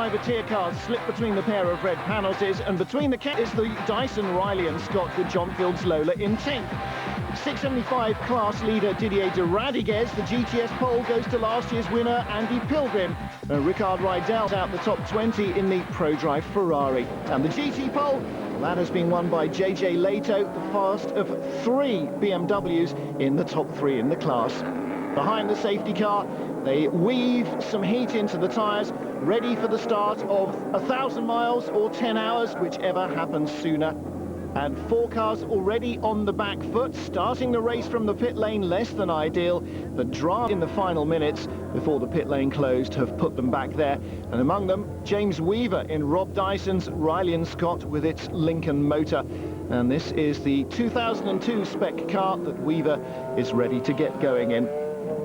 Privateer cars slip between the pair of red panels and between the is the Dyson, Riley and Scott with John Field's Lola in 10th. 675 class leader Didier de Radiguez. The GTS pole goes to last year's winner Andy Pilgrim. Ricard Rydell's out the top 20 in the ProDrive Ferrari. And the GT pole, that has been won by JJ Leto, the first of 3 BMWs in the top 3 in the class. Behind the safety car, they weave some heat into the tyres, ready for the start of 1,000 miles or 10 hours, whichever happens sooner. And 4 cars already on the back foot, starting the race from the pit lane less than ideal. The drama in the final minutes before the pit lane closed have put them back there. And among them, James Weaver in Rob Dyson's Riley and Scott with its Lincoln motor. And this is the 2002 spec car that Weaver is ready to get going in.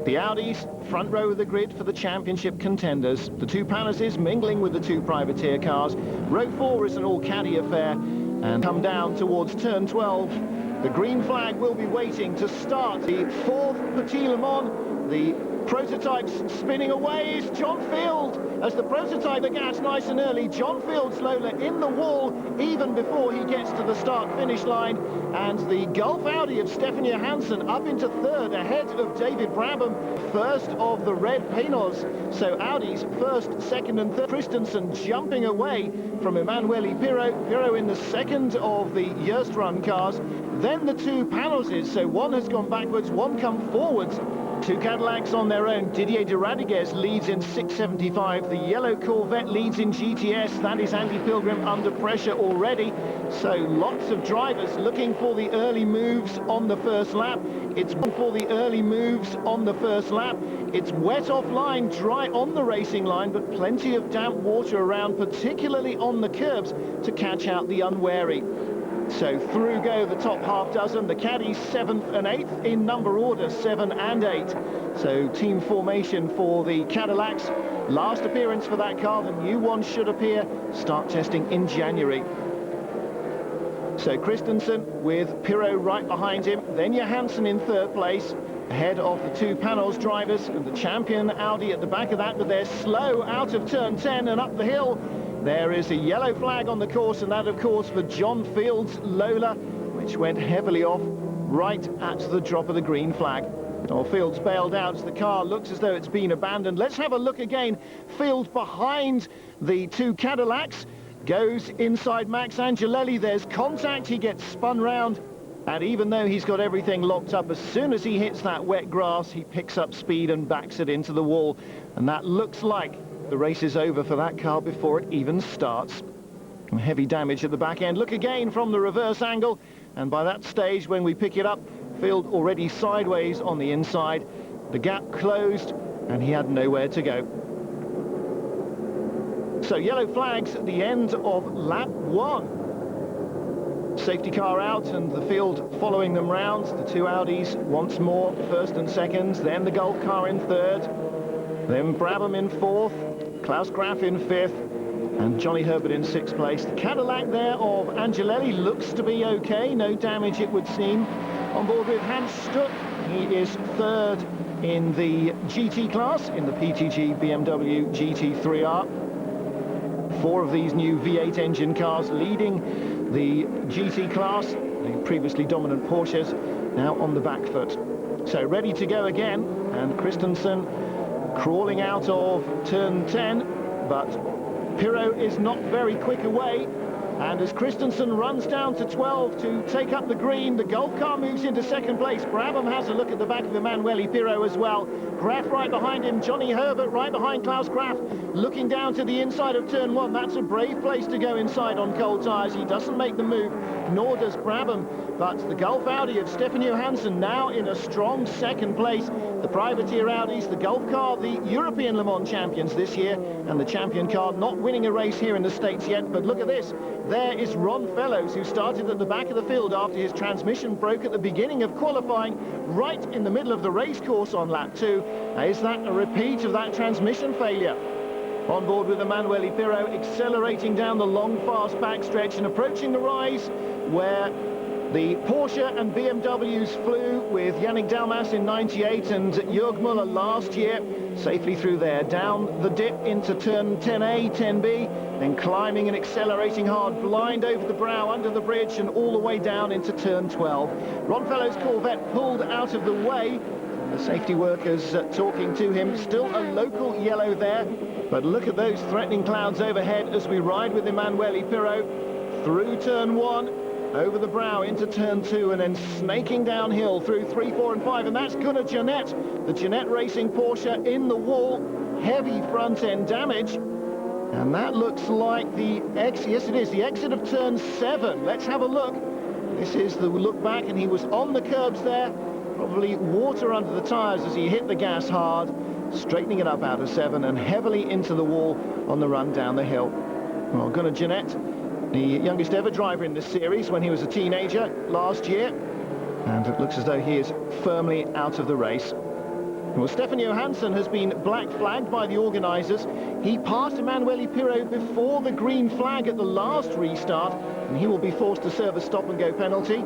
The Audis, front row of the grid for the championship contenders. The 2 Palaces mingling with the 2 privateer cars. Row 4 is an all-caddy affair. And come down towards turn 12. The green flag will be waiting to start the 4th Petit Le Mans. The prototypes spinning away is John Field as the prototype gets nice and early. John Field's Lola in the wall even before he gets to the start-finish line. And the Gulf Audi of Stefan Johansson up into 3rd ahead of David Brabham, first of the red Paynos. So Audi's 1st, 2nd and 3rd. Christensen jumping away from Emanuele Pirro. Pirro in the 2nd of the Yerst run cars. Then the 2 Panoses, so one has gone backwards, one come forwards. 2 Cadillacs on their own. Didier de Radiguez leads in 675. The yellow Corvette leads in GTS. That is Andy Pilgrim under pressure already. So lots of drivers looking for the early moves on the first lap. It's for the early moves on the first lap. It's wet offline, dry on the racing line, but plenty of damp water around, particularly on the curbs, to catch out the unwary. So through go the top half dozen, the caddies 7th and 8th in number order, 7 and 8. So team formation for the Cadillacs. Last appearance for that car, the new one should appear, start testing in January. So Christensen with Pirro right behind him, then Johansson in 3rd place, ahead of the 2 Panels drivers, and the champion Audi at the back of that, but they're slow out of turn 10 and up the hill. There is a yellow flag on the course, and that, of course, for John Field's Lola, which went heavily off right at the drop of the green flag. Oh, Field's bailed out as the car looks as though it's been abandoned. Let's have a look again. Field behind the 2 Cadillacs, goes inside Max Angelelli. There's contact, he gets spun round, and even though he's got everything locked up, as soon as he hits that wet grass, he picks up speed and backs it into the wall. And that looks like the race is over for that car before it even starts. Heavy damage at the back end. Look again from the reverse angle, and by that stage when we pick it up, Field already sideways on the inside. The gap closed and he had nowhere to go. So yellow flags at the end of lap 1. Safety car out and the field following them round. The 2 Audis once more, 1st and 2nd, then the Gulf car in 3rd, then Brabham in 4th, Klaus Graf in 5th, and Johnny Herbert in 6th place. The Cadillac there of Angelelli looks to be okay, no damage it would seem. On board with Hans Stuck, he is 3rd in the GT class, in the PTG BMW GT3R. 4 of these new V8 engine cars leading the GT class, the previously dominant Porsches, now on the back foot. So ready to go again, and Christensen crawling out of turn 10, but Pirro is not very quick away. And as Christensen runs down to 12 to take up the green, the Gulf car moves into 2nd place. Brabham has a look at the back of Emanuele Pirro as well. Graf right behind him, Johnny Herbert right behind Klaus Graf, looking down to the inside of turn 1. That's a brave place to go inside on cold tyres. He doesn't make the move, nor does Brabham. But the Gulf Audi of Stefan Johansson now in a strong 2nd place. The privateer Audis, the Gulf car, the European Le Mans champions this year, and the champion car not winning a race here in the States yet. But look at this. There is Ron Fellows, who started at the back of the field after his transmission broke at the beginning of qualifying, right in the middle of the race course on lap 2. Is that a repeat of that transmission failure? On board with Emanuele Pirro, accelerating down the long, fast backstretch and approaching the rise where The Porsche and BMWs flew with Yannick Dalmas in '98 and Jörg Müller last year, safely through there, down the dip into turn 10A, 10B, then climbing and accelerating hard, blind over the brow, under the bridge, and all the way down into turn 12. Ron Fellowes' Corvette pulled out of the way. The safety workers talking to him. Still a local yellow there, but look at those threatening clouds overhead as we ride with Emanuele Pirro through turn 1. Over the brow into turn 2 and then snaking downhill through 3, 4 and 5, and that's Gunnar Jeanette, the Jeanette Racing Porsche in the wall. Heavy front end damage, and that looks like the exit. Yes, it is the exit of turn 7. Let's have a look. This is the look back, and he was on the curbs there, probably water under the tyres as he hit the gas hard, straightening it up out of 7 and heavily into the wall on the run down the hill. Well, Gunnar Jeanette, the youngest ever driver in this series when he was a teenager last year, and it looks as though he is firmly out of the race. Well, Stefan Johansson has been black flagged by the organisers. He passed Emanuele Pirro before the green flag at the last restart, and he will be forced to serve a stop-and-go penalty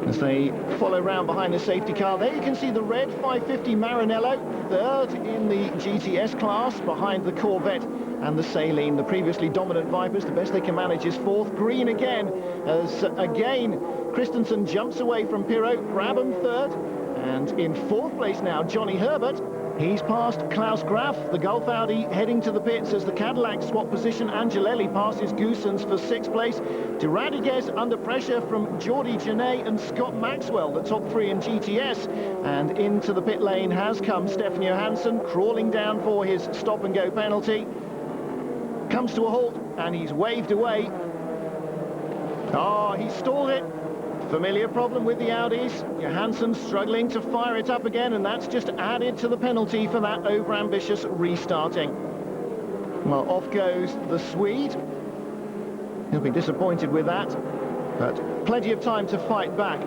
as they follow round behind the safety car. There you can see the red 550 Maranello, third in the GTS class, behind the Corvette and the Saleen. The previously dominant Vipers, the best they can manage is fourth. Green again, as again Christensen jumps away from Pirro. Brabham third, and in fourth place now Johnny Herbert. He's passed Klaus Graf, the Gulf Audi, heading to the pits as the Cadillac swap position. Angelelli passes Goossens for sixth place. De Radiguez under pressure from Jordi Genet and Scott Maxwell, the top three in GTS. And into the pit lane has come Stefan Johansson, crawling down for his stop-and-go penalty. Comes to a halt, and he's waved away. Oh, he stalled it. Familiar problem with the Audis. Johansson struggling to fire it up again, and that's just added to the penalty for that over-ambitious restarting. Well, off goes the Swede. He'll be disappointed with that, but plenty of time to fight back.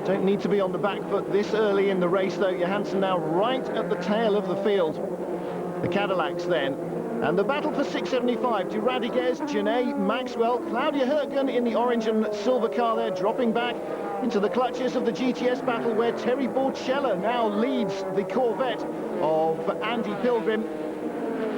Don't need to be on the back foot this early in the race, though. Johansson now right at the tail of the field. The Cadillacs then. And the battle for 675, de Radiguez, Genet, Maxwell, Claudia Hurtgen in the orange and silver car there, dropping back into the clutches of the GTS battle, where Terry Borchella now leads the Corvette of Andy Pilgrim.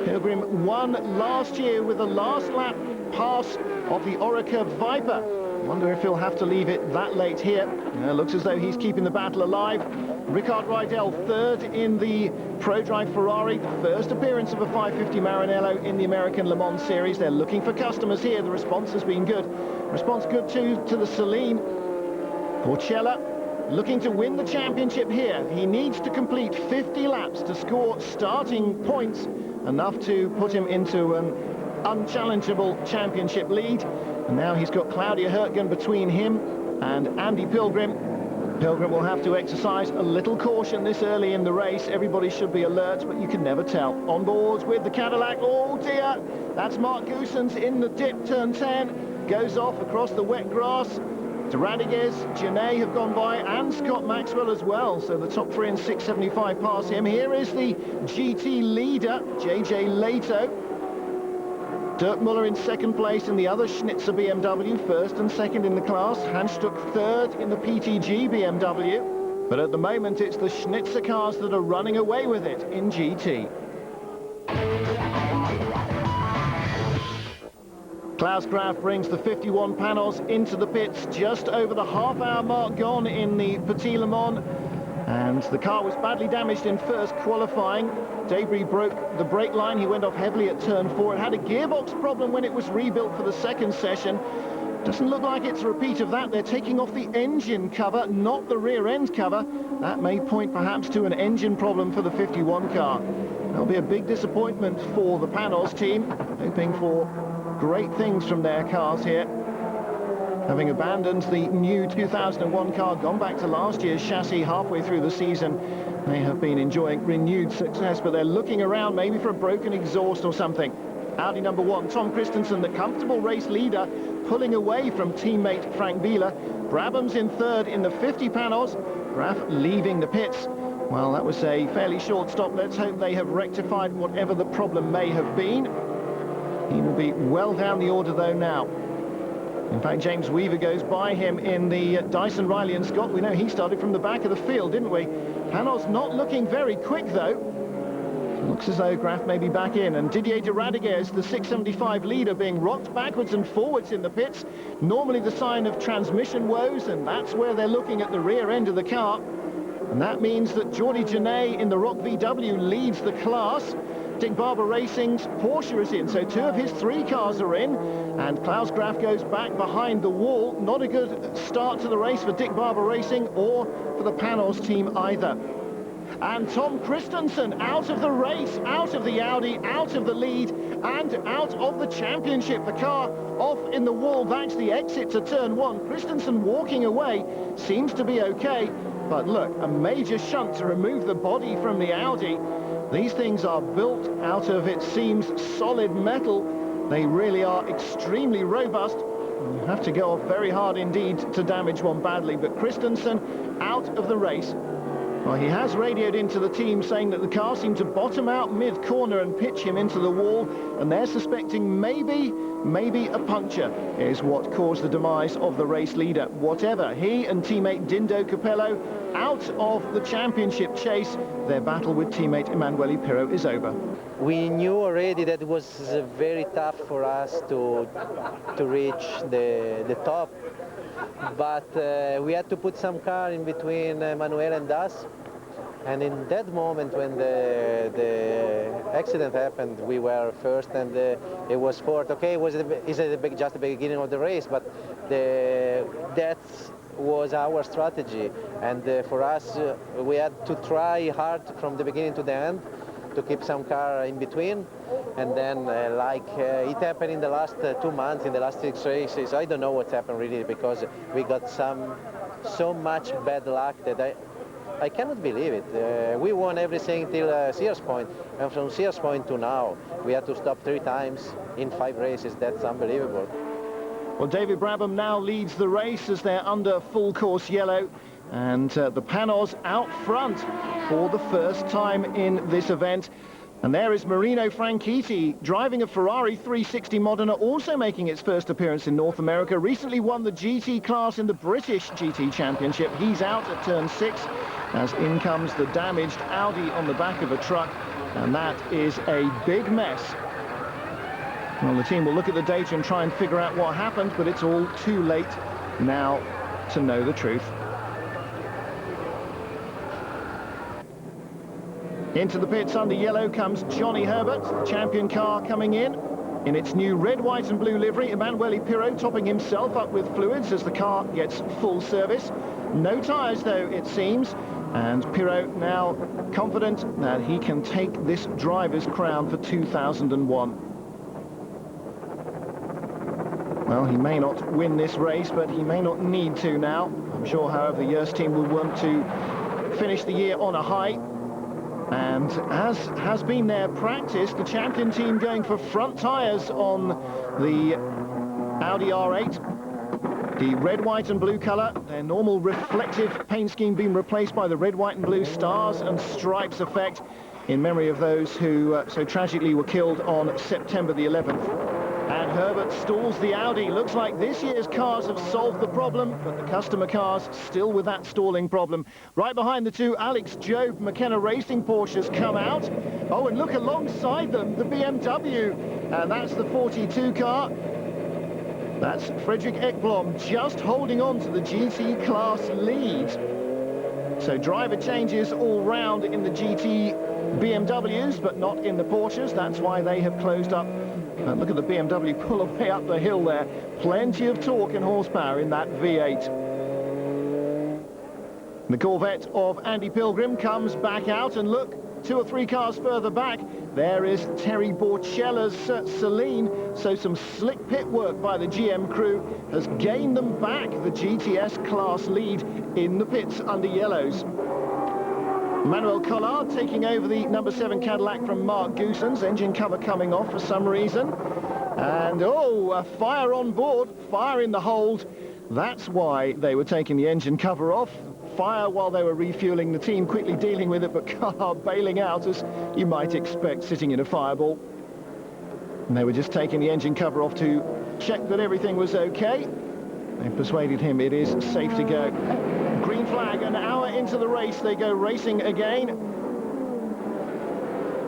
Pilgrim won last year with the last lap pass of the Oreca Viper. Wonder if he'll have to leave it that late here. Looks as though he's keeping the battle alive. Ricard Rydell third in the ProDrive Ferrari, the first appearance of a 550 Maranello in the American Le Mans series. They're looking for customers here. The response has been good. Response good too to the Saleen. Porchella looking to win the championship here. He needs to complete 50 laps to score starting points, enough to put him into an unchallengeable championship lead. And now he's got Claudia Hurtgen between him and Andy Pilgrim. Pilgrim will have to exercise a little caution this early in the race. Everybody should be alert, but you can never tell. On board with the Cadillac. Oh dear, that's Mark Goossens in the dip, turn 10. Goes off across the wet grass. De Radiguez, Genet have gone by, and Scott Maxwell as well. So the top three in 675 pass him. Here is the GT leader, JJ Leto. Dirk Muller in second place in the other Schnitzer BMW, first and second in the class. Hanstuck third in the PTG BMW. But at the moment, it's the Schnitzer cars that are running away with it in GT. Klaus Graf brings the 51 Panos into the pits, just over the half-hour mark gone in the Petit Le Mans. And the car was badly damaged in first qualifying. Debris broke the brake line. He went off heavily at turn 4. It had a gearbox problem when it was rebuilt for the second session. Doesn't look like it's a repeat of that. They're taking off the engine cover, not the rear end cover. That may point perhaps to an engine problem for the 51 car. That'll be a big disappointment for the Panos team, hoping for great things from their cars here. Having abandoned the new 2001 car, gone back to last year's chassis halfway through the season, they have been enjoying renewed success, but they're looking around maybe for a broken exhaust or something. Audi number 1, Tom Christensen, the comfortable race leader, pulling away from teammate Frank Bieler. Brabham's in third in the 50 Panos. Graf leaving the pits. Well, that was a fairly short stop. Let's hope they have rectified whatever the problem may have been. He will be well down the order though now. In fact, James Weaver goes by him in the Dyson Riley and Scott. We know he started from the back of the field, didn't we? Panos not looking very quick, though. Looks as though Graf may be back in, and Didier de Radiguez, the 675 leader, being rocked backwards and forwards in the pits. Normally the sign of transmission woes, and that's where they're looking at the rear end of the car. And that means that Jordi Genet in the Rock VW leads the class. Dick Barber Racing's Porsche is in, so 2 of his 3 cars are in, and Klaus Graf goes back behind the wall. Not a good start to the race for Dick Barber Racing or for the Panos team either. And Tom Christensen out of the race, out of the Audi, out of the lead, and out of the championship. The car off in the wall. That's the exit to turn 1. Christensen walking away seems to be okay, but look, a major shunt to remove the body from the Audi. These things are built out of, it seems, solid metal. They really are extremely robust. You have to go off very hard indeed to damage one badly, but Christensen out of the race. Well, he has radioed into the team saying that the car seemed to bottom out mid-corner and pitch him into the wall, and they're suspecting maybe a puncture is what caused the demise of the race leader. Whatever, he and teammate Dindo Capello out of the championship chase. Their battle with teammate Emanuele Pirro is over. We knew already that it was very tough for us to reach the top. But we had to put some car in between Manuel and us, and in that moment when the accident happened, we were first and it was fourth. Okay, it's just the beginning of the race, but that was our strategy, and for us we had to try hard from the beginning to the end to keep some car in between. And then it happened in the last 2 months, in the last 6 races. I don't know what's happened really, because we got so much bad luck that I cannot believe it. We won everything till Sears Point, and from Sears Point to now we had to stop 3 times in 5 races. That's unbelievable. Well, David Brabham now leads the race as they're under full course yellow, and the Panos out front for the first time in this event. And there is Marino Franchitti driving a Ferrari 360 Modena, also making its first appearance in North America. Recently won the GT class in the British GT Championship. He's out at turn 6 as in comes the damaged Audi on the back of a truck, and that is a big mess. Well, the team will look at the data and try and figure out what happened, but it's all too late now to know the truth. Into the pits under yellow comes Johnny Herbert, the champion car coming in its new red, white and blue livery. Emanuele Pirro topping himself up with fluids as the car gets full service. No tyres though, it seems, and Pirro now confident that he can take this driver's crown for 2001. Well, he may not win this race, but he may not need to now. I'm sure, however, the Yerst team will want to finish the year on a high. And as has been their practice, the champion team going for front tyres on the Audi R8. The red, white and blue colour, their normal reflective paint scheme being replaced by the red, white and blue stars and stripes effect in memory of those who so tragically were killed on September the 11th. And Herbert stalls the Audi. Looks like this year's cars have solved the problem, but the customer cars still with that stalling problem. Right behind the two Alex Job McKenna Racing Porsches come out. Oh, and look alongside them, the BMW. And that's the 42 car. That's Frederick Ekblom just holding on to the GT class lead. So driver changes all round in the GT BMWs, but not in the Porsches. That's why they have closed up. And look at the BMW pull away up the hill there. Plenty of torque and horsepower in that V8. The Corvette of Andy Pilgrim comes back out, and look, 2 or 3 cars further back, there is Terry Borchella's Celine. So some slick pit work by the GM crew has gained them back the GTS class lead in the pits under yellows. Manuel Collard taking over the number 7 Cadillac from Mark Goosens, engine cover coming off for some reason. And oh, a fire on board, fire in the hold. That's why they were taking the engine cover off. Fire while they were refueling, the team quickly dealing with it, but Collard bailing out, as you might expect, sitting in a fireball. And they were just taking the engine cover off to check that everything was okay. They've persuaded him it is safe to go. Green flag, an hour into the race, they go racing again.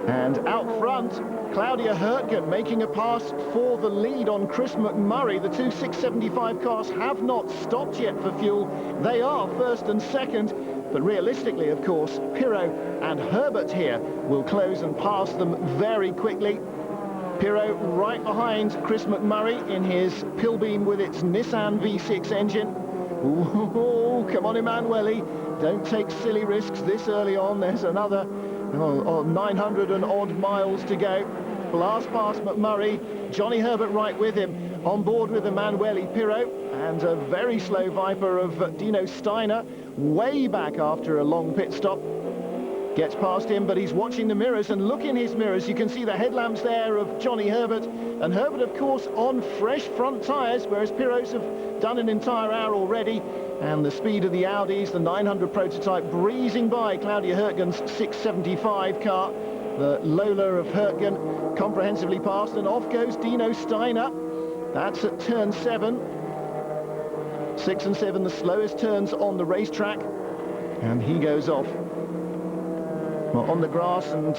And out front, Claudia Hurtgen making a pass for the lead on Chris McMurray. The two 675 cars have not stopped yet for fuel. They are first and second, but realistically, of course, Pirot and Herbert here will close and pass them very quickly. Pirot right behind Chris McMurray in his Pilbeam with its Nissan V6 engine. Ooh, come on, Emanuele, don't take silly risks this early on. There's another 900 and odd miles to go. Blast past McMurray, Johnny Herbert right with him, on board with Emanuele Pirot, and a very slow Viper of Dino Steiner, way back after a long pit stop. Gets past him, but he's watching the mirrors, and look in his mirrors, you can see the headlamps there of Johnny Herbert, and Herbert, of course, on fresh front tyres, whereas Pirot's have done an entire hour already, and the speed of the Audis, the 900 prototype, breezing by Claudia Hurtgen's 675 car. The Lola of Hurtgen comprehensively passed, and off goes Dino Steiner. That's at turn 7. 6 and 7, the slowest turns on the racetrack, and he goes off. Well, on the grass and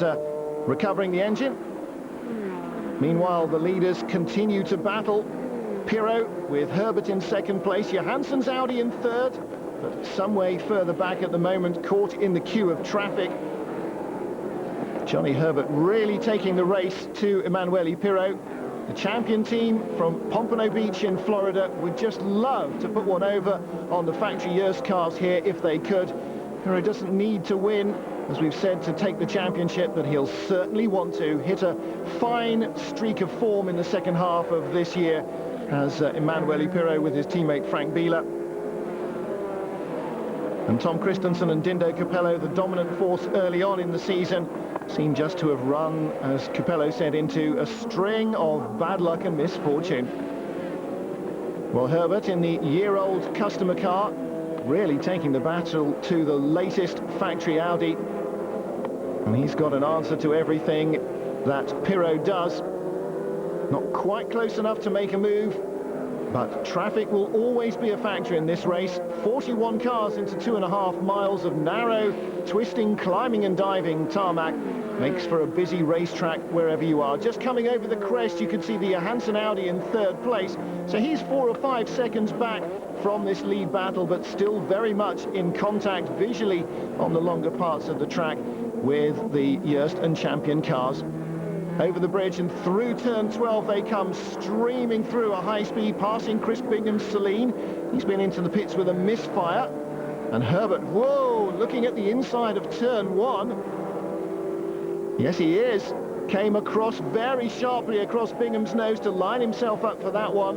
recovering the engine. Meanwhile, the leaders continue to battle. Pirot with Herbert in second place, Johansson's Audi in third, but some way further back at the moment, caught in the queue of traffic. Johnny Herbert really taking the race to Emanuele Pirot. The champion team from Pompano Beach in Florida would just love to put one over on the factory years cars here if they could. Pirot doesn't need to win, as we've said, to take the championship, but he'll certainly want to hit a fine streak of form in the second half of this year, as Emanuele Pirot with his teammate Frank Bieler. And Tom Christensen and Dindo Capello, the dominant force early on in the season, seem just to have run, as Capello said, into a string of bad luck and misfortune. Well, Herbert in the year-old customer car, really taking the battle to the latest factory Audi. And he's got an answer to everything that Pirot does. Not quite close enough to make a move, but traffic will always be a factor in this race. 41 cars into 2.5 miles of narrow, twisting, climbing and diving tarmac. Makes for a busy racetrack wherever you are. Just coming over the crest, you can see the Johansson Audi in third place. So he's 4 or 5 seconds back from this lead battle, but still very much in contact visually on the longer parts of the track with the Yerst and Champion cars. Over the bridge and through turn 12 they come, streaming through a high speed, passing Chris Bingham's Celine. He's been into the pits with a misfire. And Herbert, whoa, looking at the inside of turn 1. Yes, he is. Came across very sharply across Bingham's nose to line himself up for that one.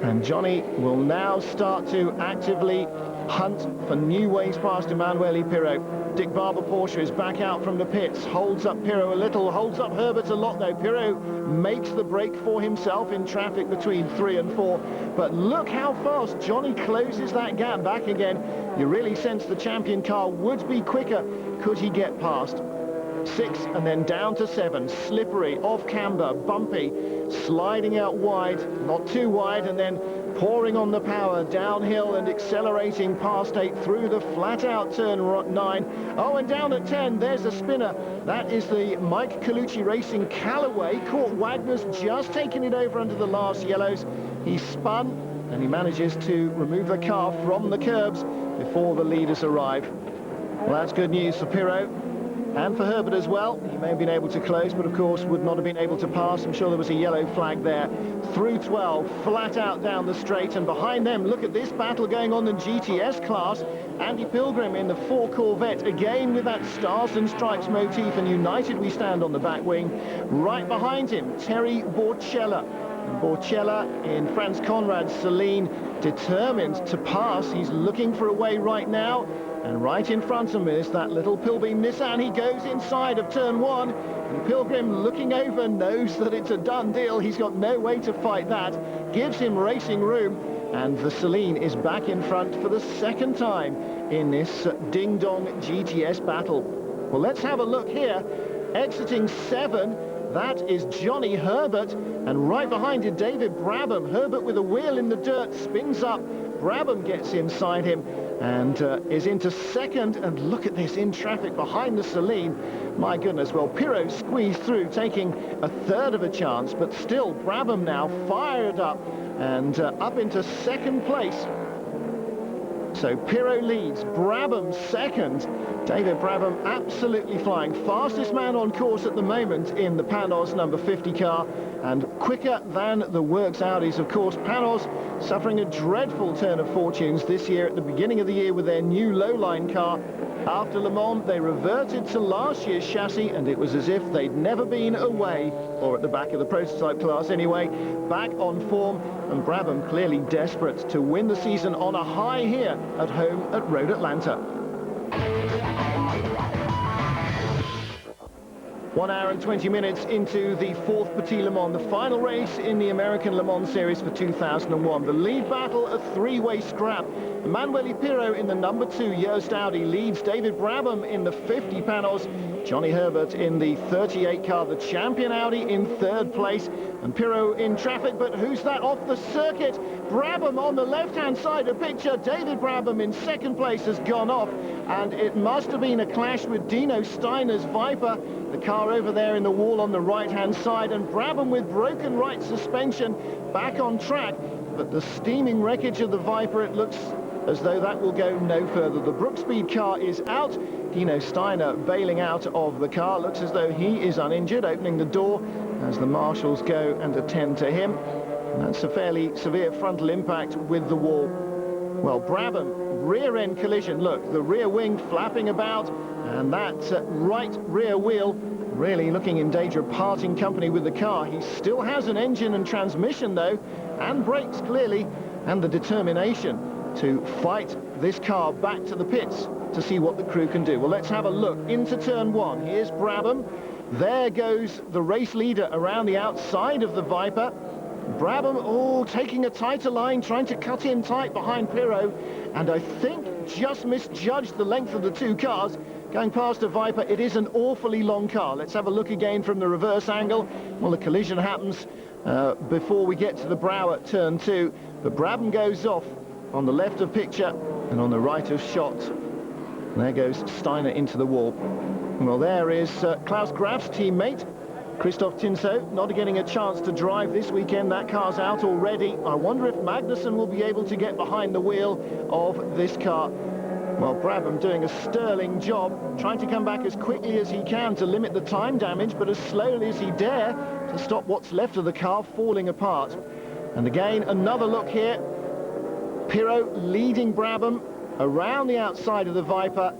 And Johnny will now start to actively hunt for new ways past Emanuele Pirot. Dick Barber Porsche is back out from the pits, holds up Pirot a little, holds up Herbert a lot though. Pirot makes the break for himself in traffic between 3 and 4. But look how fast Johnny closes that gap back again. You really sense the champion car would be quicker could he get past. 6 and then down to 7, slippery, off camber, bumpy, sliding out wide, not too wide, and then pouring on the power, downhill and accelerating past 8 through the flat out turn 9. Oh, and down at 10, there's a spinner. That is the Mike Colucci Racing Callaway. Caught Wagner's just taking it over under the last yellows. He spun and he manages to remove the car from the curbs before the leaders arrive. Well, that's good news for Pirot. And for Herbert as well. He may have been able to close, but of course would not have been able to pass. I'm sure there was a yellow flag there. Through 12, flat out down the straight, and behind them, look at this battle going on in GTS class. Andy Pilgrim in the 4 Corvette, again with that Stars and Stripes motif, and United we stand on the back wing. Right behind him, Terry Borchella. Borchella in Franz Conrad's Celine, determined to pass. He's looking for a way right now. And right in front of him is that little Pilbeam Nissan. He goes inside of turn 1. And Pilgrim, looking over, knows that it's a done deal. He's got no way to fight that. Gives him racing room. And the Celine is back in front for the second time in this ding-dong GTS battle. Well, let's have a look here. Exiting 7, That is Johnny Herbert, and right behind it, David Brabham. Herbert with a wheel in the dirt, spins up. Brabham gets inside him and is into second. And look at this, in traffic behind the Celine. My goodness, well, Pirro squeezed through, taking a third of a chance, but still Brabham now fired up and up into second place. So Pirro leads, Brabham second. David Brabham absolutely flying. Fastest man on course at the moment in the Panos number 50 car, and quicker than the Works Audis. Of course, Panos suffering a dreadful turn of fortunes this year at the beginning of the year with their new low-line car. After Le Mans, they reverted to last year's chassis, and it was as if they'd never been away, or at the back of the prototype class anyway, back on form. And Brabham clearly desperate to win the season on a high here at home at Road Atlanta. 1 hour and 20 minutes into the fourth Petit Le Mans, the final race in the American Le Mans Series for 2001. The lead battle, a three-way scrap. Emanuele Pirro in the number 2 Yost Audi leads David Brabham in the 50 Panos. Johnny Herbert in the 38 car, the champion Audi, in third place. And Pirro in traffic, but who's that off the circuit? Brabham on the left-hand side of picture. David Brabham in second place has gone off, and it must have been a clash with Dino Steiner's Viper. The car over there in the wall on the right-hand side, and Brabham with broken right suspension back on track. But the steaming wreckage of the Viper, it looks as though that will go no further. The Brookspeed car is out. Dino Steiner bailing out of the car. Looks as though he is uninjured, opening the door as the marshals go and attend to him. And that's a fairly severe frontal impact with the wall. Well, Brabham, rear end collision. Look, the rear wing flapping about, and that right rear wheel really looking in danger of parting company with the car. He still has an engine and transmission though, and brakes clearly, and the determination to fight this car back to the pits to see what the crew can do. Well, let's have a look into turn one. Here's Brabham. There goes the race leader around the outside of the Viper. Brabham, oh, taking a tighter line, trying to cut in tight behind Pirro, and I think just misjudged the length of the two cars. Going past a Viper, it is an awfully long car. Let's have a look again from the reverse angle. Well, the collision happens before we get to the brow at turn 2, but Brabham goes off on the left of picture and on the right of shot. And there goes Steiner into the wall. Well, there is Klaus Graf's teammate, Christoph Tinso, not getting a chance to drive this weekend. That car's out already. I wonder if Magnussen will be able to get behind the wheel of this car. Well, Brabham doing a sterling job, trying to come back as quickly as he can to limit the time damage, but as slowly as he dare to stop what's left of the car falling apart. And again, another look here. Pirro leading Brabham around the outside of the Viper.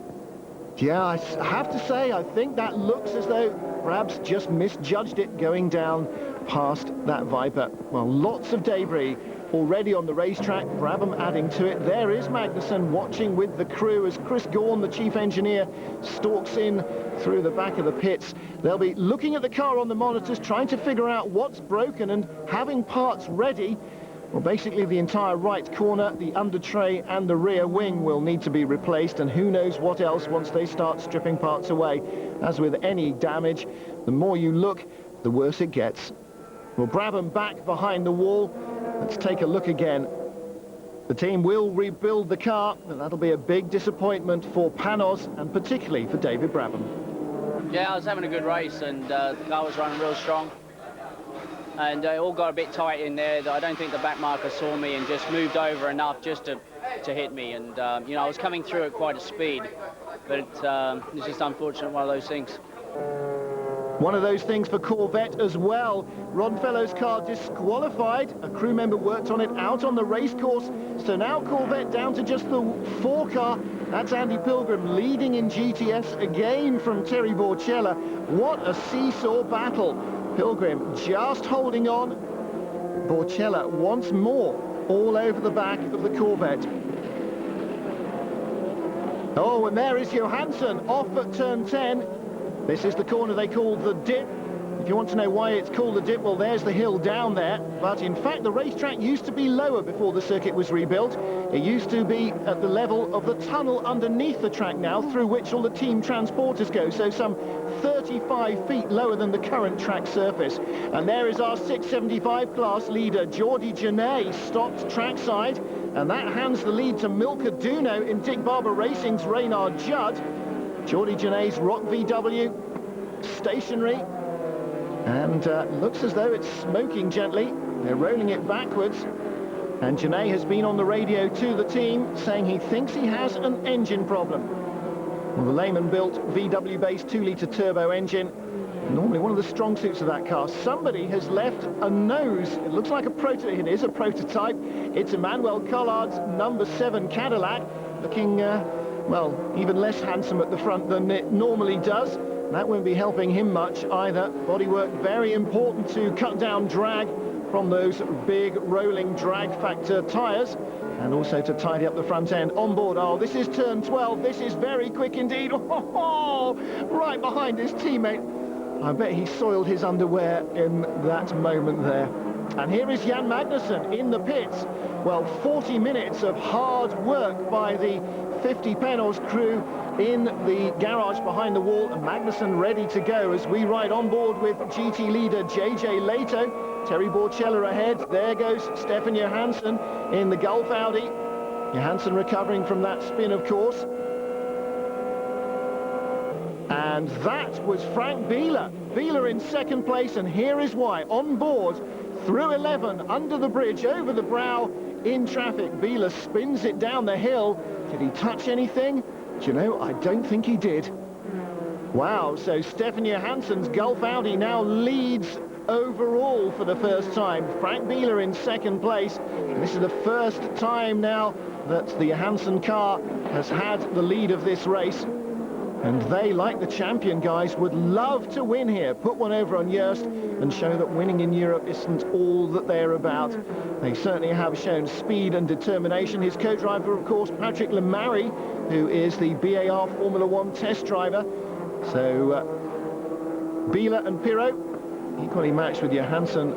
Yeah, I have to say, I think that looks as though Brabs just misjudged it going down past that Viper. Well, lots of debris already on the racetrack, Brabham adding to it. There is Magnussen watching with the crew as Chris Gorn, the chief engineer, stalks in through the back of the pits. They'll be looking at the car on the monitors, trying to figure out what's broken and having parts ready. Well, basically the entire right corner, the under tray and the rear wing will need to be replaced, and who knows what else once they start stripping parts away. As with any damage, the more you look, the worse it gets. Well, Brabham back behind the wall. Let's take a look again. The team will rebuild the car, and that'll be a big disappointment for Panos and particularly for David Brabham. Yeah, I was having a good race, and the car was running real strong. And it all got a bit tight in there. I don't think the back marker saw me and just moved over enough just to hit me. And, you know, I was coming through at quite a speed. But it's just unfortunate, one of those things. One of those things for Corvette as well. Ron Fellows' car disqualified. A crew member worked on it out on the race course. So now Corvette down to just the 4 car. That's Andy Pilgrim leading in GTS again from Terry Borchella. What a seesaw battle. Pilgrim just holding on. Borchella once more all over the back of the Corvette. Oh, and there is Johansson off at turn 10. This is the corner they call the dip. If you want to know why it's called the dip, well, there's the hill down there. But in fact, the racetrack used to be lower before the circuit was rebuilt. It used to be at the level of the tunnel underneath the track now, through which all the team transporters go, so some 35 feet lower than the current track surface. And there is our 675 class leader, Geordie Janae, stopped trackside, and that hands the lead to Milka Duno in Dick Barber Racing's Reynard Judd. Geordie Janae's Rock VW, stationary, and looks as though it's smoking gently. They're rolling it backwards, and Janae has been on the radio to the team saying he thinks he has an engine problem. Well, the Lehman-built VW-based 2-litre turbo engine, normally one of the strong suits of that car. Somebody has left a nose. It looks like a prototype. It is a prototype. It's Emmanuel Collard's number 7 Cadillac, looking, well, even less handsome at the front than it normally does. That won't be helping him much either. Bodywork very important to cut down drag from those big rolling drag factor tyres, and also to tidy up the front end. On board, oh, this is turn 12. This is very quick indeed. Oh, right behind his teammate. I bet he soiled his underwear in that moment there. And here is Jan Magnussen in the pits. Well, 40 minutes of hard work by the 50 Pennos crew in the garage behind the wall, and Magnussen ready to go as we ride on board with GT leader JJ Leto. Terry Borchella ahead. There goes Stefan Johansson in the Gulf Audi. Johansson recovering from that spin, of course. And that was Frank Bieler. Bieler in second place, and here is why. On board, through 11, under the bridge, over the brow, in traffic. Bieler spins it down the hill. Did he touch anything? Do you know, I don't think he did. Wow, so Stefan Johansson's Gulf Audi now leads overall for the first time. Frank Bieler in second place. And this is the first time now that the Johansson car has had the lead of this race. And they, like the champion guys, would love to win here, put one over on Joest and show that winning in Europe isn't all that they're about. They certainly have shown speed and determination. His co-driver, of course, Patrick Lemary, who is the BAR Formula One test driver. So Bieler and Pirot equally matched with Johansson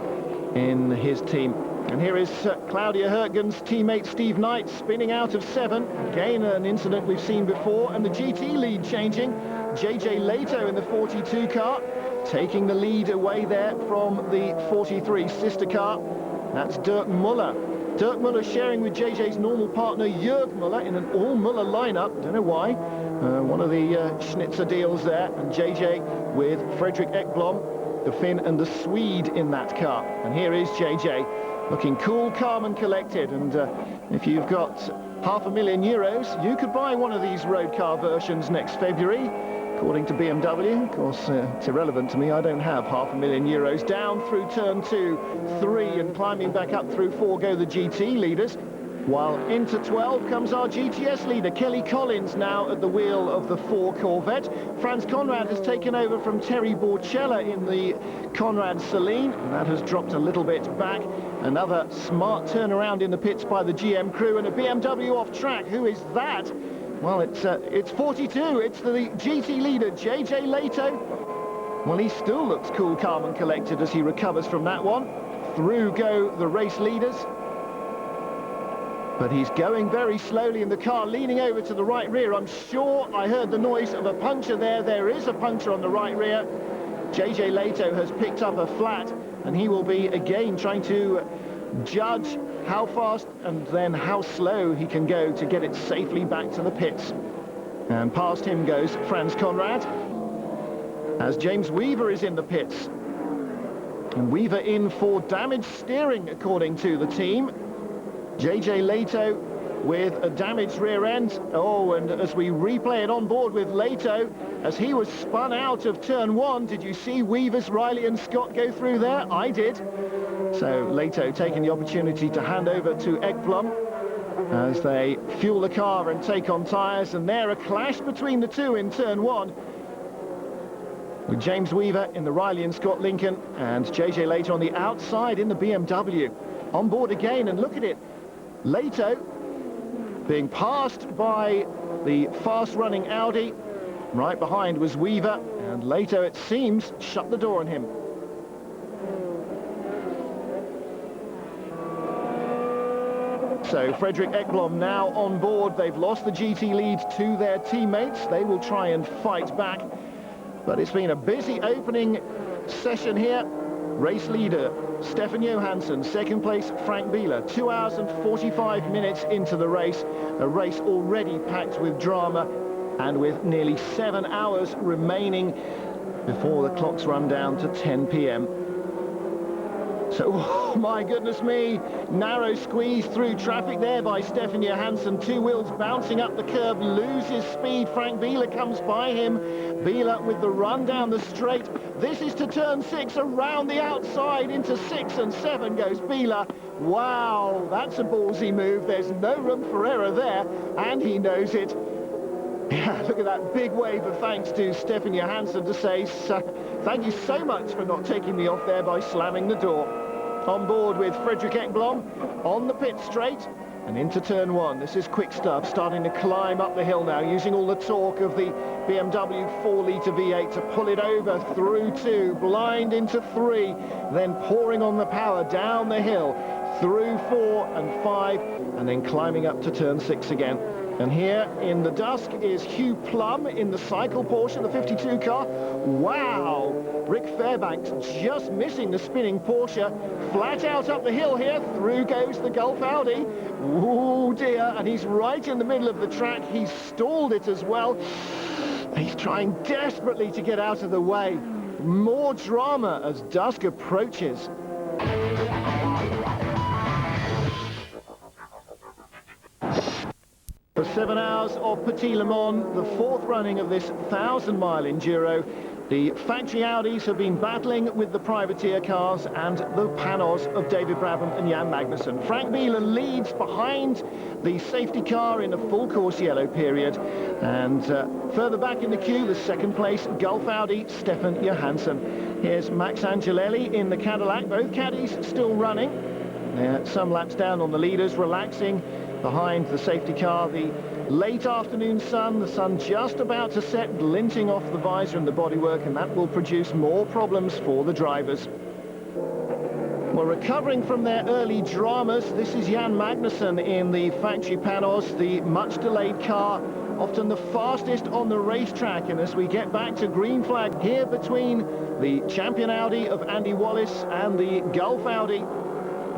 in his team. And here is Claudia Hertgen's teammate Steve Knight spinning out of 7. Again, an incident we've seen before. And the GT lead changing. JJ Leto in the 42 car, taking the lead away there from the 43 sister car. That's Dirk Muller. Dirk Muller sharing with JJ's normal partner Jörg Muller in an all-Muller lineup. Don't know why. One of the Schnitzer deals there. And JJ with Fredrik Ekblom, the Finn and the Swede in that car. And here is JJ. Looking cool, calm and collected, and if you've got €500,000, you could buy one of these road car versions next February, according to BMW. Of course, it's irrelevant to me. I don't have €500,000. Down through turn 2, 3, and climbing back up through 4 go the GT leaders. While into 12 comes our GTS leader, Kelly Collins, now at the wheel of the 4 Corvette. Franz Conrad has taken over from Terry Borchella in the Conrad Celine, and that has dropped a little bit back. Another smart turnaround in the pits by the GM crew, and a BMW off track. Who is that? Well, it's 42. It's the GT leader, JJ Leto. Well, he still looks cool, calm and collected as he recovers from that one. Through go the race leaders. But he's going very slowly in the car, leaning over to the right rear. I'm sure I heard the noise of a puncture there. There is a puncture on the right rear. JJ Leto has picked up a flat, and he will be again trying to judge how fast and then how slow he can go to get it safely back to the pits. And past him goes Franz Conrad, as James Weaver is in the pits. And Weaver in for damaged steering, according to the team. JJ Leto with a damaged rear end. Oh, and as we replay it on board with Leto, as he was spun out of turn 1, did you see Weaver's, Riley and Scott go through there? I did. So Leto taking the opportunity to hand over to Ekblom as they fuel the car and take on tyres, and there a clash between the two in turn 1. With James Weaver in the Riley and Scott Lincoln and JJ Leto on the outside in the BMW. On board again, and look at it. Leto being passed by the fast-running Audi. Right behind was Weaver, and Leto, it seems, shut the door on him. So Fredrik Ekblom now on board. They've lost the GT lead to their teammates. They will try and fight back. But it's been a busy opening session here. Race leader Stefan Johansson, second place Frank Biela. 2 hours and 45 minutes into the race. A race already packed with drama and with nearly 7 hours remaining before the clocks run down to 10 p.m. So, oh, my goodness me, narrow squeeze through traffic there by Stefan Johansson. Two wheels bouncing up the curb, loses speed. Frank Biela comes by him. Biela with the run down the straight. This is to turn 6, around the outside into 6 and 7 goes Biela. Wow, that's a ballsy move. There's no room for error there, and he knows it. Yeah, look at that big wave of thanks to Stefan Johansson to say, thank you so much for not taking me off there by slamming the door. On board with Fredrik Ekblom on the pit straight and into turn 1. This is quick stuff, starting to climb up the hill now, using all the torque of the BMW 4-litre V8 to pull it over through 2, blind into 3, then pouring on the power down the hill through 4 and 5, and then climbing up to turn 6 again. And here in the dusk is Hugh Plum in the cycle Porsche, the 52 car. Wow! Rick Fairbanks just missing the spinning Porsche. Flat out up the hill here. Through goes the Gulf Audi. Ooh dear, and he's right in the middle of the track. He's stalled it as well. He's trying desperately to get out of the way. More drama as dusk approaches. For 7 hours of Petit Le Mans, the 4th running of this 1,000-mile enduro, the factory Audis have been battling with the privateer cars and the Panos of David Brabham and Jan Magnussen. Frank Biela leads behind the safety car in a full course yellow period, and further back in the queue, the second place Gulf Audi, Stefan Johansson. Here's Max Angelelli in the Cadillac, both caddies still running. They're some laps down on the leaders, relaxing behind the safety car. The late afternoon sun, the sun just about to set, glinting off the visor and the bodywork, and that will produce more problems for the drivers. Well, recovering from their early dramas, this is Jan Magnussen in the factory Panos, the much delayed car, often the fastest on the racetrack. And as we get back to green flag here between the champion Audi of Andy Wallace and the Gulf Audi,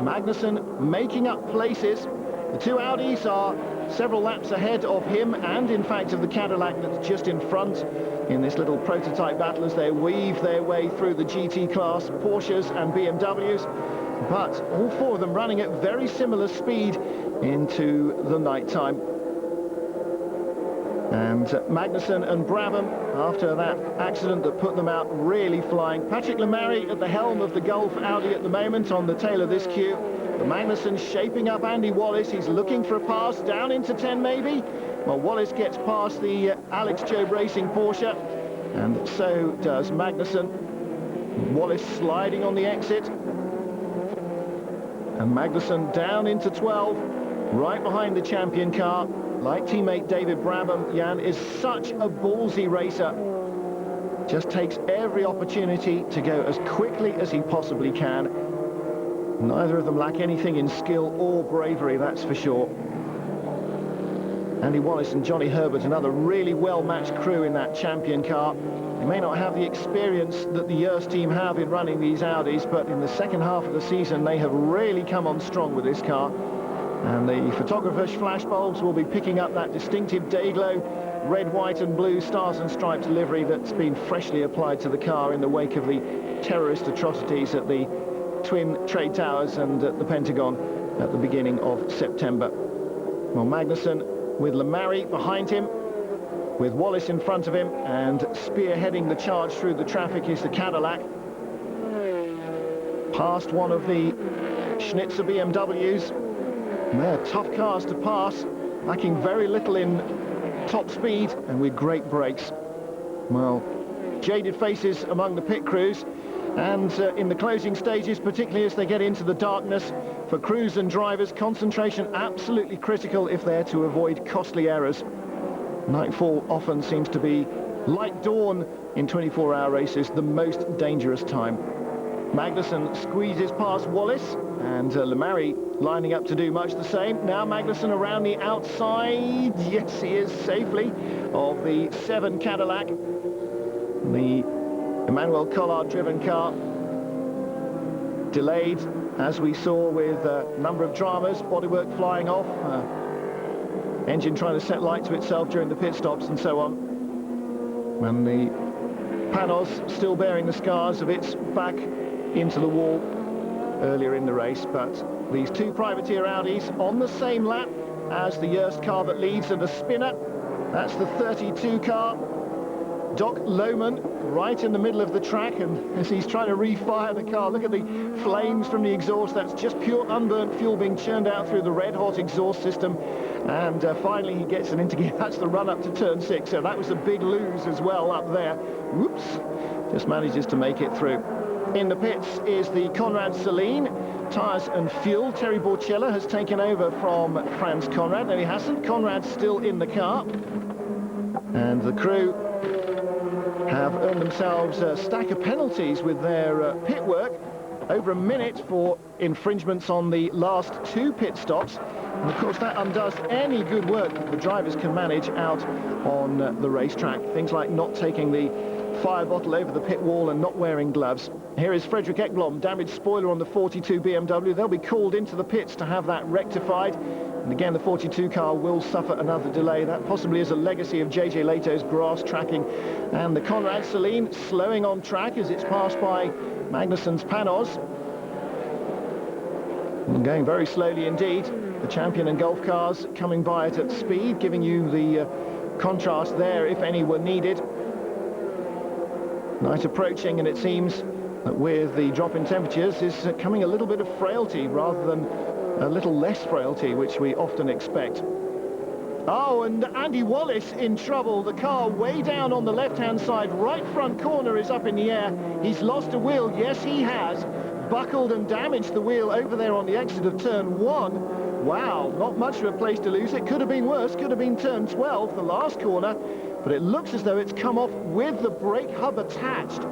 Magnussen making up places. The two Audis are several laps ahead of him and, in fact, of the Cadillac that's just in front in this little prototype battle as they weave their way through the GT class, Porsches and BMWs. But all 4 of them running at very similar speed into the night time. And Magnussen and Brabham, after that accident that put them out, really flying. Patrick Lemary at the helm of the Gulf Audi at the moment on the tail of this queue. But Magnussen shaping up Andy Wallace. He's looking for a pass down into 10 maybe. Well, Wallace gets past the Alex Job Racing Porsche, and so does Magnussen. Wallace sliding on the exit. And Magnussen down into 12, right behind the champion car. Like teammate David Brabham, Jan is such a ballsy racer. Just takes every opportunity to go as quickly as he possibly can. Neither of them lack anything in skill or bravery, that's for sure. Andy Wallace and Johnny Herbert, another really well-matched crew in that champion car. They may not have the experience that the Urs team have in running these Audis, but in the second half of the season, they have really come on strong with this car. And the photographer's flashbulbs will be picking up that distinctive Dayglow red, white and blue stars and stripes livery that's been freshly applied to the car in the wake of the terrorist atrocities at the Twin Trade Towers and at the Pentagon at the beginning of September. Well, Magnussen with Lemary behind him, with Wallace in front of him, and spearheading the charge through the traffic is the Cadillac. Past one of the Schnitzer BMWs. And they're tough cars to pass, lacking very little in top speed and with great brakes. Well, jaded faces among the pit crews, and in the closing stages, particularly as they get into the darkness, for crews and drivers, concentration absolutely critical if they're to avoid costly errors. Nightfall often seems to be, like dawn in 24-hour races, the most dangerous time. Magnussen squeezes past Wallace, and Lemary lining up to do much the same. Now Magnussen around the outside. Yes, he is safely, of the 7 Cadillac. The Emmanuel Collard-driven car. Delayed, as we saw, with a number of dramas, bodywork flying off, engine trying to set light to itself during the pit stops and so on. And the Panos still bearing the scars of its back into the wall earlier in the race. But these 2 privateer Audis on the same lap as the Yerst car that leads, and a spinner. That's the 32 car. Doc Lohman right in the middle of the track, and as he's trying to refire the car, look at the flames from the exhaust. That's just pure unburnt fuel being churned out through the red-hot exhaust system. And finally he gets an into gear. That's the run up to turn 6, so that was a big lose as well up there. Whoops, just manages to make it through. In the pits is the Conrad Celine, tyres and fuel. Terry Borchella has taken over from Franz Conrad. No, he hasn't. Conrad's still in the car, and the crew have earned themselves a stack of penalties with their pit work. Over a minute for infringements on the last 2 pit stops. And of course that undoes any good work that the drivers can manage out on the racetrack. Things like not taking the fire bottle over the pit wall and not wearing gloves. Here is Frederick Ekblom, damaged spoiler on the 42 BMW. They'll be called into the pits to have that rectified. And again, the 42 car will suffer another delay. That possibly is a legacy of JJ Lehto's grass tracking. And the Conrad Celine slowing on track as it's passed by Magnussen's Panos. And going very slowly indeed. The Champion and Golf cars coming by it at speed, giving you the contrast there if any were needed. Night approaching, and it seems that with the drop in temperatures is coming a little bit of frailty rather than a little less frailty, which we often expect. Oh, and Andy Wallace in trouble. The car way down on the left-hand side, right front corner is up in the air. He's lost a wheel. Yes, he has. Buckled and damaged the wheel over there on the exit of turn 1. Wow, not much of a place to lose. It could have been worse. Could have been turn 12, the last corner. But it looks as though it's come off with the brake hub attached.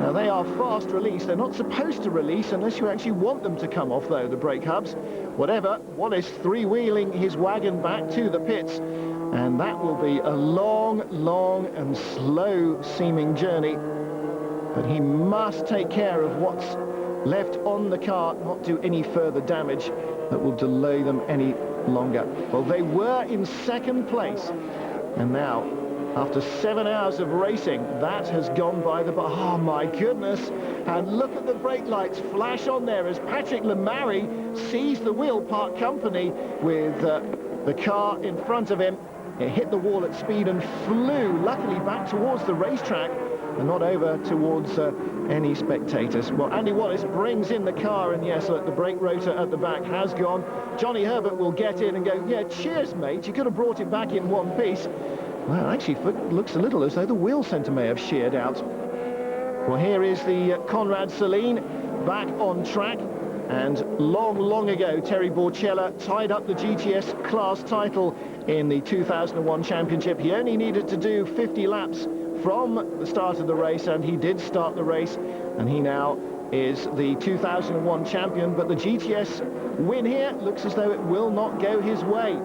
Now, they are fast release. They're not supposed to release unless you actually want them to come off, though, the brake hubs. Whatever, Wallace three-wheeling his wagon back to the pits. And that will be a long, long and slow-seeming journey. But he must take care of what's left on the car, not do any further damage that will delay them any longer. Well, they were in second place. And now, after 7 hours of racing, that has gone by the... Oh, my goodness. And look at the brake lights flash on there as Patrick Lemary sees the wheel part company with the car in front of him. It hit the wall at speed and flew, luckily, back towards the racetrack and not over towards any spectators. Well, Andy Wallace brings in the car, and yes, look, the brake rotor at the back has gone. Johnny Herbert will get in and go, yeah, cheers, mate, you could have brought it back in one piece. Well, actually, it looks a little as though the wheel centre may have sheared out. Well, here is the Conrad Celine back on track. And long, long ago, Terry Borchella tied up the GTS class title in the 2001 championship. He only needed to do 50 laps from the start of the race, and he did start the race. And he now is the 2001 champion. But the GTS win here looks as though it will not go his way.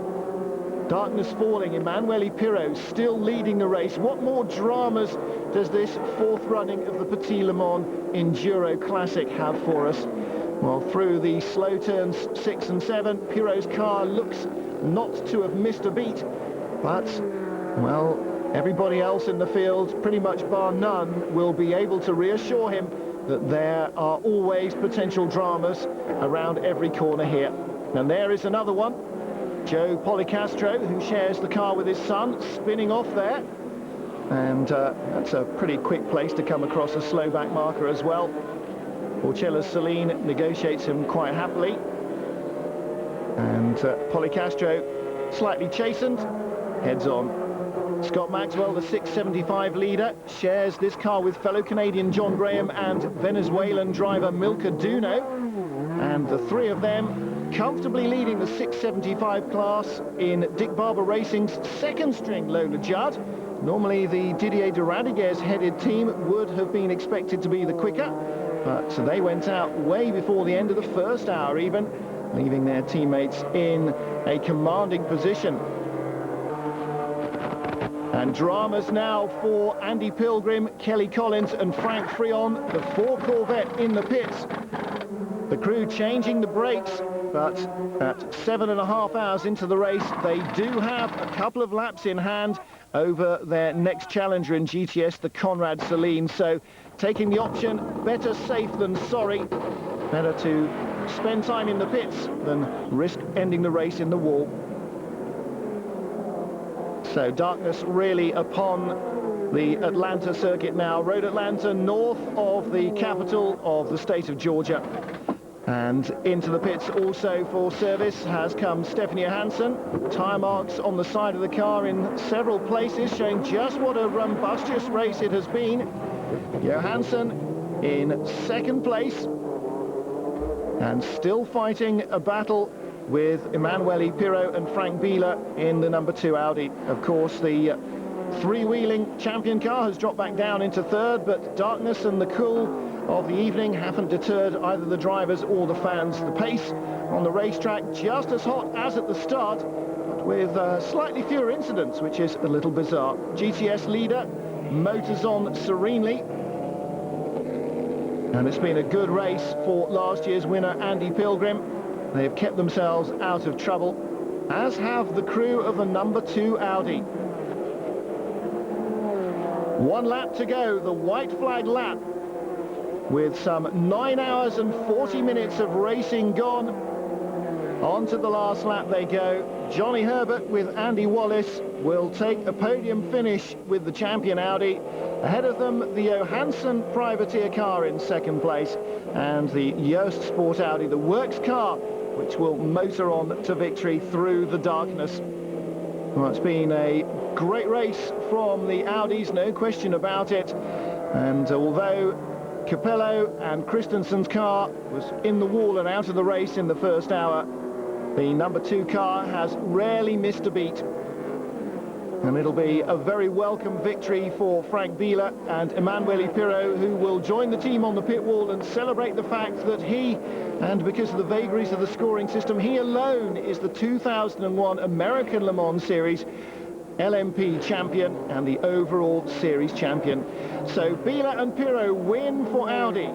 Darkness falling, Emanuele Pirro still leading the race. What more dramas does this fourth running of the Petit Le Mans Enduro Classic have for us? Well, through the slow turns 6 and 7, Pirro's car looks not to have missed a beat. But, well, everybody else in the field, pretty much bar none, will be able to reassure him that there are always potential dramas around every corner here. And there is another one. Joe Policastro, who shares the car with his son, spinning off there. And that's a pretty quick place to come across a slow back marker as well. Borchella's Celine negotiates him quite happily. And Policastro, slightly chastened, heads on. Scott Maxwell, the 675 leader, shares this car with fellow Canadian John Graham and Venezuelan driver Milka Duno. And the three of them comfortably leading the 675 class in Dick Barber Racing's second string Lola Judd. Normally the Didier de Radiguez headed team would have been expected to be the quicker, but they went out way before the end of the first hour even, leaving their teammates in a commanding position. And dramas now for Andy Pilgrim, Kelly Collins and Frank Freon, the 4 Corvette in the pits. The crew changing the brakes, but at 7.5 hours into the race, they do have a couple of laps in hand over their next challenger in GTS, the Conrad Celine. So taking the option, better safe than sorry. Better to spend time in the pits than risk ending the race in the wall. So darkness really upon the Atlanta circuit now. Road Atlanta, north of the capital of the state of Georgia. And into the pits also for service has come Stephanie Johansson. Tyre marks on the side of the car in several places, showing just what a rumbustious race it has been. Johansson in second place and still fighting a battle with Emanuele Pirro and Frank Biela in the number 2 Audi. Of course, the three-wheeling champion car has dropped back down into third, but darkness and the cool of the evening haven't deterred either the drivers or the fans. The pace on the racetrack just as hot as at the start, but with slightly fewer incidents, which is a little bizarre. GTS leader motors on serenely, and it's been a good race for last year's winner Andy Pilgrim. They've kept themselves out of trouble, as have the crew of the number 2 Audi. 1 lap to go, the white flag lap, with some 9 hours and 40 minutes of racing gone. On to the last lap they go. Johnny Herbert with Andy Wallace will take a podium finish with the champion Audi. Ahead of them, the Johansson privateer car in second place, and the Joest Sport Audi, the works car, which will motor on to victory through the darkness. Well, it's been a great race from the Audis, no question about it. And although Capello and Christensen's car was in the wall and out of the race in the first hour, the number 2 car has rarely missed a beat. And it'll be a very welcome victory for Frank Biela and Emanuele Pirro, who will join the team on the pit wall and celebrate the fact that he, and because of the vagaries of the scoring system, he alone is the 2001 American Le Mans Series LMP champion and the overall series champion. So Biela and Pirro win for Audi.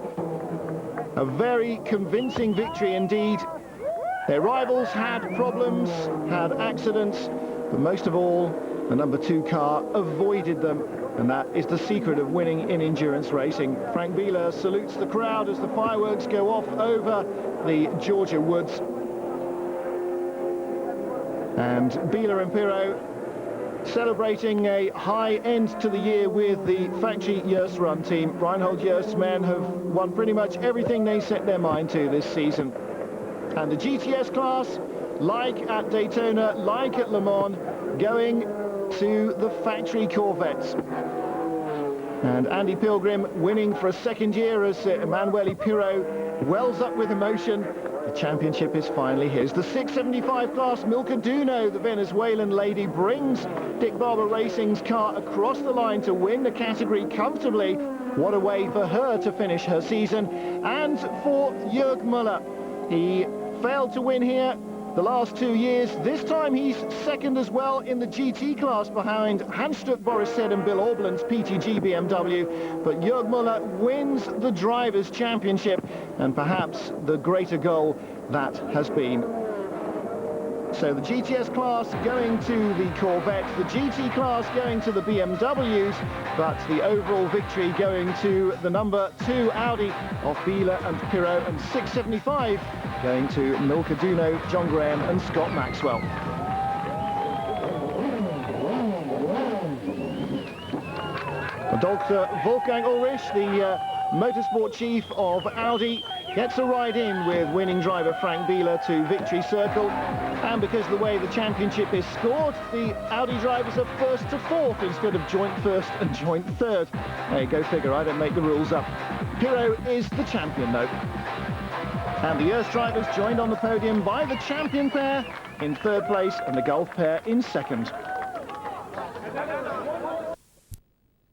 A very convincing victory indeed. Their rivals had problems, had accidents, but most of all, the number 2 car avoided them, and that is the secret of winning in endurance racing. Frank Biela salutes the crowd as the fireworks go off over the Georgia woods. And Biela and Pirro celebrating a high end to the year with the factory Joest Run team. Reinhold Joest's men have won pretty much everything they set their mind to this season. And the GTS class, like at Daytona, like at Le Mans, going to the factory Corvettes. And Andy Pilgrim winning for a second year as Emanuele Pirro wells up with emotion. The championship is finally his. The 675 class Milka Duno, the Venezuelan lady, brings Dick Barber Racing's car across the line to win the category comfortably. What a way for her to finish her season. And for Jörg Müller, he failed to win here the last 2 years. This time he's second as well in the GT class behind Hans-Stuck Boris Said and Bill Aublin's PTG BMW. But Jörg Müller wins the Drivers' Championship, and perhaps the greater goal that has been. So the GTS class going to the Corvette, the GT class going to the BMWs, but the overall victory going to the number 2 Audi of Biela and Pirro, and 675 going to Milka Duno, John Graham and Scott Maxwell. Dr. Wolfgang Ulrich, the motorsport chief of Audi, gets a ride in with winning driver Frank Biela to victory circle. And because of the way the championship is scored, the Audi drivers are first to fourth instead of joint first and joint third. Hey, go figure, I don't make the rules up. Pirro is the champion though. And the Joest drivers joined on the podium by the champion pair in third place and the Gulf pair in second.